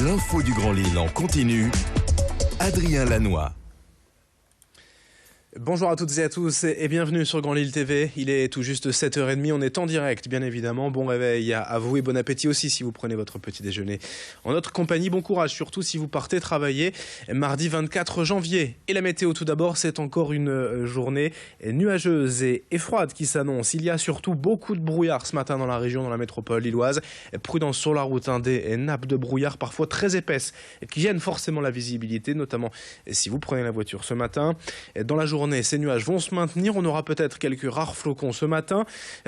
L'info du Grand Lille en continu, Adrien Lanois. Bonjour à toutes et à tous et bienvenue sur Grand Lille TV. Il est tout juste 7h30, on est en direct bien évidemment. Bon réveil à vous et bon appétit aussi si vous prenez votre petit déjeuner en notre compagnie. Bon courage surtout si vous partez travailler mardi 24 janvier. Et la météo tout d'abord, c'est encore une journée nuageuse et froide qui s'annonce. Il y a surtout beaucoup de brouillard ce matin dans la région, dans la métropole lilloise. Prudence sur la route, des nappes de brouillard parfois très épaisses qui gênent forcément la visibilité, notamment si vous prenez la voiture ce matin. Dans la journée, ces nuages vont se maintenir. On aura peut-être quelques rares flocons ce matin,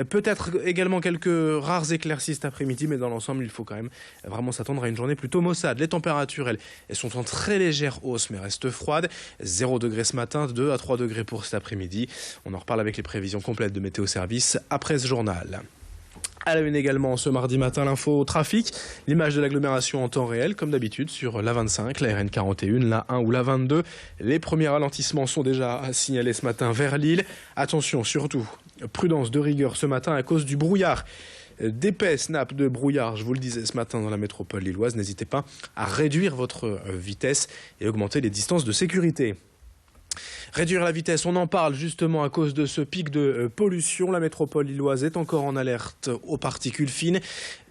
peut-être également quelques rares éclaircies cet après-midi, mais dans l'ensemble, il faut quand même vraiment s'attendre à une journée plutôt maussade. Les températures, elles sont en très légère hausse, mais restent froides. 0 degrés ce matin, 2 à 3 degrés pour cet après-midi. On en reparle avec les prévisions complètes de Météo Service après ce journal. À la une également ce mardi matin, l'info trafic, l'image de l'agglomération en temps réel, comme d'habitude sur la 25, la RN 41, la 1 ou la 22. Les premiers ralentissements sont déjà signalés ce matin vers Lille. Attention surtout, prudence de rigueur ce matin à cause du brouillard. D'épaisses nappes de brouillard, je vous le disais ce matin dans la métropole lilloise. N'hésitez pas à réduire votre vitesse et augmenter les distances de sécurité. Réduire la vitesse, on en parle justement à cause de ce pic de pollution. La métropole lilloise est encore en alerte aux particules fines.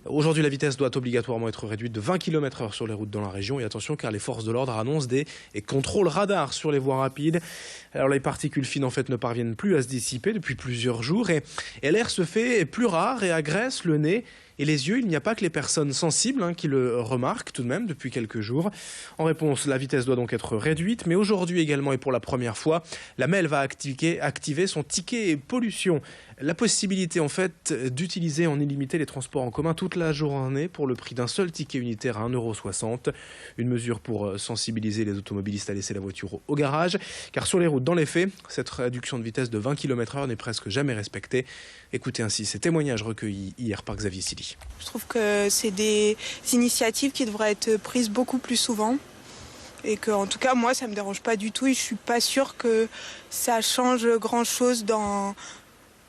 Aujourd'hui, la vitesse doit obligatoirement être réduite de 20 km/h sur les routes dans la région. Et attention, car les forces de l'ordre annoncent des contrôles radars sur les voies rapides. Alors, les particules fines, en fait, ne parviennent plus à se dissiper depuis plusieurs jours. Et l'air se fait plus rare et agresse le nez et les yeux. Il n'y a pas que les personnes sensibles qui le remarquent tout de même depuis quelques jours. En réponse, la vitesse doit donc être réduite. Mais aujourd'hui également, et pour la première fois, la MEL va activer son ticket pollution. La possibilité, en fait, d'utiliser en illimité les transports en commun toute la journée pour le prix d'un seul ticket unitaire à 1,60 €. Une mesure pour sensibiliser les automobilistes à laisser la voiture au garage. Car sur les routes, dans les faits, cette réduction de vitesse de 20 km/h n'est presque jamais respectée. Écoutez ainsi ces témoignages recueillis hier par Xavier Silly. Je trouve que c'est des initiatives qui devraient être prises beaucoup plus souvent. Et que, en tout cas, moi, ça me dérange pas du tout. Et je suis pas sûre que ça change grand-chose dans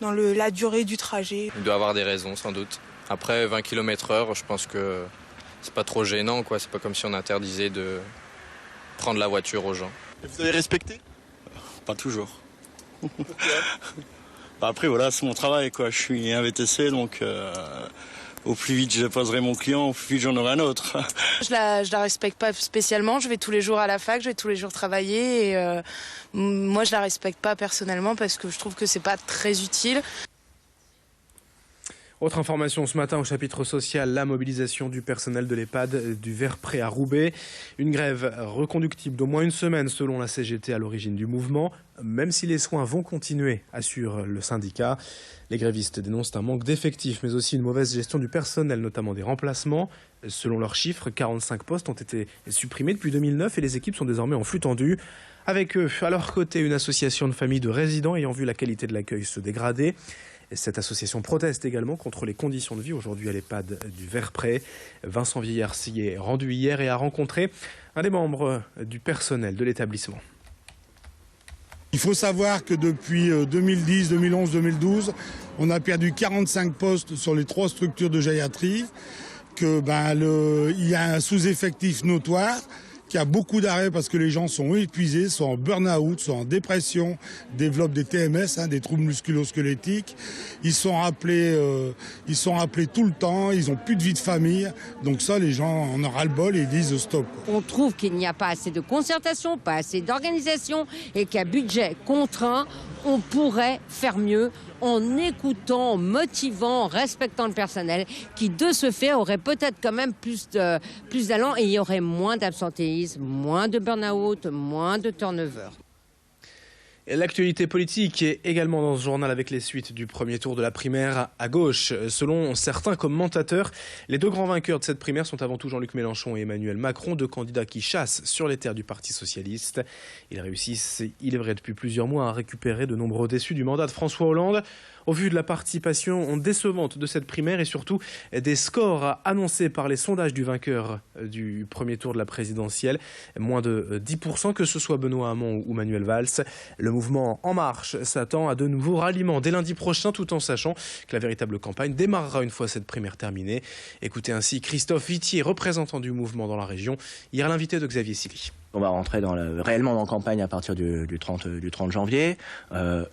la durée du trajet. Il doit avoir des raisons, sans doute. Après, 20 km/h, je pense que c'est pas trop gênant, quoi. C'est pas comme si on interdisait de prendre la voiture aux gens. Et vous avez respecté ? Pas toujours. Après, voilà, c'est mon travail, quoi. Je suis un VTC, donc au plus vite je poserai mon client, au plus vite j'en aurai un autre. Je la respecte pas spécialement. Je vais tous les jours à la fac, je vais tous les jours travailler. Et moi, je la respecte pas personnellement parce que je trouve que c'est pas très utile. Autre information ce matin au chapitre social, la mobilisation du personnel de l'EHPAD du Vert-Pré à Roubaix. Une grève reconductible d'au moins une semaine selon la CGT à l'origine du mouvement. Même si les soins vont continuer, assure le syndicat. Les grévistes dénoncent un manque d'effectifs, mais aussi une mauvaise gestion du personnel, notamment des remplacements. Selon leurs chiffres, 45 postes ont été supprimés depuis 2009 et les équipes sont désormais en flux tendu. Avec eux, à leur côté, une association de familles de résidents ayant vu la qualité de l'accueil se dégrader. Cette association proteste également contre les conditions de vie aujourd'hui à l'EHPAD du Vert-Pré. Vincent Vieillard s'y est rendu hier et a rencontré un des membres du personnel de l'établissement. Il faut savoir que depuis 2010, 2011, 2012, on a perdu 45 postes sur les 3 structures de gériatrie, il y a un sous-effectif notoire, qu'il y a beaucoup d'arrêts parce que les gens sont épuisés, sont en burn-out, sont en dépression, développent des TMS, des troubles musculo-squelettiques. Ils sont appelés tout le temps, ils n'ont plus de vie de famille. Donc ça, les gens en ont ras-le-bol et ils disent stop. On trouve qu'il n'y a pas assez de concertation, pas assez d'organisation et qu'à budget contraint, on pourrait faire mieux en écoutant, en motivant, en respectant le personnel qui, de ce fait, aurait peut-être quand même plus d'allant et il y aurait moins d'absentéisme, moins de burn-out, moins de turnover. L'actualité politique est également dans ce journal avec les suites du premier tour de la primaire à gauche. Selon certains commentateurs, les 2 grands vainqueurs de cette primaire sont avant tout Jean-Luc Mélenchon et Emmanuel Macron, 2 candidats qui chassent sur les terres du Parti socialiste. Ils réussissent, il est vrai, depuis plusieurs mois à récupérer de nombreux déçus du mandat de François Hollande. Au vu de la participation décevante de cette primaire et surtout des scores annoncés par les sondages du vainqueur du premier tour de la présidentielle, moins de 10%, que ce soit Benoît Hamon ou Manuel Valls, le mouvement En Marche s'attend à de nouveaux ralliements dès lundi prochain, tout en sachant que la véritable campagne démarrera une fois cette primaire terminée. Écoutez ainsi Christophe Vitier, représentant du mouvement dans la région, hier l'invité de Xavier Silly. On va rentrer réellement en campagne à partir du 30 janvier.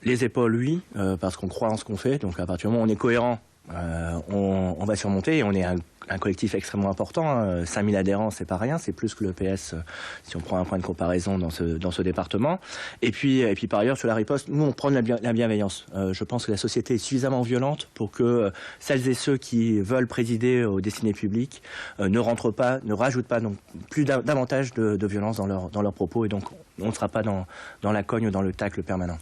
Les épaules, oui, parce qu'on croit en ce qu'on fait. Donc à partir du moment où on est cohérent, on va surmonter. Et on est un collectif extrêmement important. 5000 adhérents, c'est pas rien. C'est plus que le PS, si on prend un point de comparaison dans ce département. Et puis par ailleurs, sur la riposte, nous, on prend la bienveillance. Je pense que la société est suffisamment violente pour que celles et ceux qui veulent présider aux destinées publiques ne rajoutent pas plus davantage de violence dans leurs propos. Et donc, on ne sera pas dans la cogne ou dans le tacle permanent.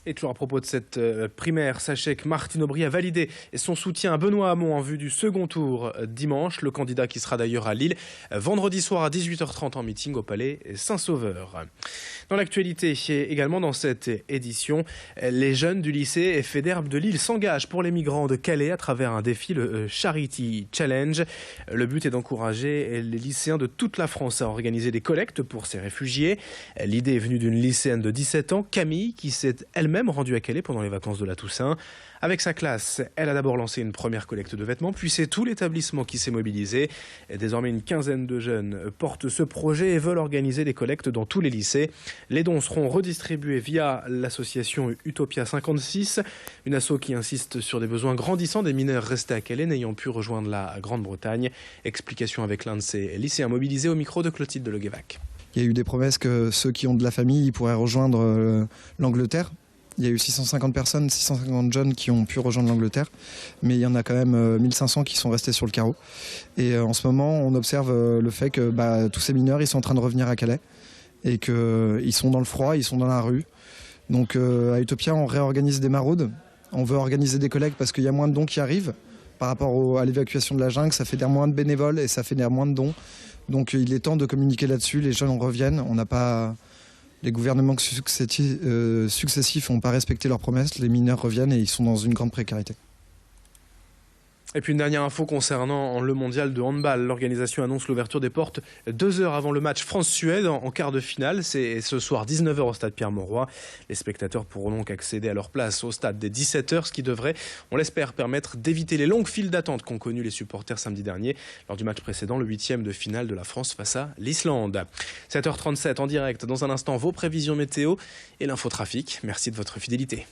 Et toujours à propos de cette primaire, sachez que Martine Aubry a validé son soutien à Benoît Hamon en vue du second tour dimanche. Le candidat qui sera d'ailleurs à Lille vendredi soir à 18h30 en meeting au Palais Saint-Sauveur. Dans l'actualité, également dans cette édition, les jeunes du lycée Fédère de Lille s'engagent pour les migrants de Calais à travers un défi, le Charity Challenge. Le but est d'encourager les lycéens de toute la France à organiser des collectes pour ces réfugiés. L'idée est venue d'une lycéenne de 17 ans, Camille, qui s'est elle-même rendue à Calais pendant les vacances de la Toussaint. Avec sa classe, elle a d'abord lancé une première collecte de vêtements, puis c'est tout l'établissement qui s'est mobilisé. Désormais, une quinzaine de jeunes portent ce projet et veulent organiser des collectes dans tous les lycées. Les dons seront redistribués via l'association Utopia 56, une asso qui insiste sur des besoins grandissants des mineurs restés à Calais n'ayant pu rejoindre la Grande-Bretagne. Explication avec l'un de ces lycéens mobilisés au micro de Clotilde de Leguévac. Il y a eu des promesses que ceux qui ont de la famille pourraient rejoindre l'Angleterre. Il y a eu 650 personnes, 650 jeunes qui ont pu rejoindre l'Angleterre, mais il y en a quand même 1500 qui sont restés sur le carreau. Et en ce moment, on observe le fait que tous ces mineurs, ils sont en train de revenir à Calais et qu'ils sont dans le froid, ils sont dans la rue. Donc à Utopia, on réorganise des maraudes, on veut organiser des collectes parce qu'il y a moins de dons qui arrivent par rapport à l'évacuation de la jungle, ça fait moins de bénévoles et ça fait moins de dons. Donc il est temps de communiquer là-dessus, les jeunes reviennent, on n'a pas... Les gouvernements successifs n'ont pas respecté leurs promesses, les mineurs reviennent et ils sont dans une grande précarité. Et puis une dernière info concernant le mondial de handball. L'organisation annonce l'ouverture des portes 2 heures avant le match France-Suède en quart de finale. C'est ce soir 19h au stade Pierre-Mauroy. Les spectateurs pourront donc accéder à leur place au stade dès 17h, ce qui devrait, on l'espère, permettre d'éviter les longues files d'attente qu'ont connues les supporters samedi dernier lors du match précédent, le 8e de finale de la France face à l'Islande. 7h37 en direct. Dans un instant, vos prévisions météo et l'infotrafic. Merci de votre fidélité.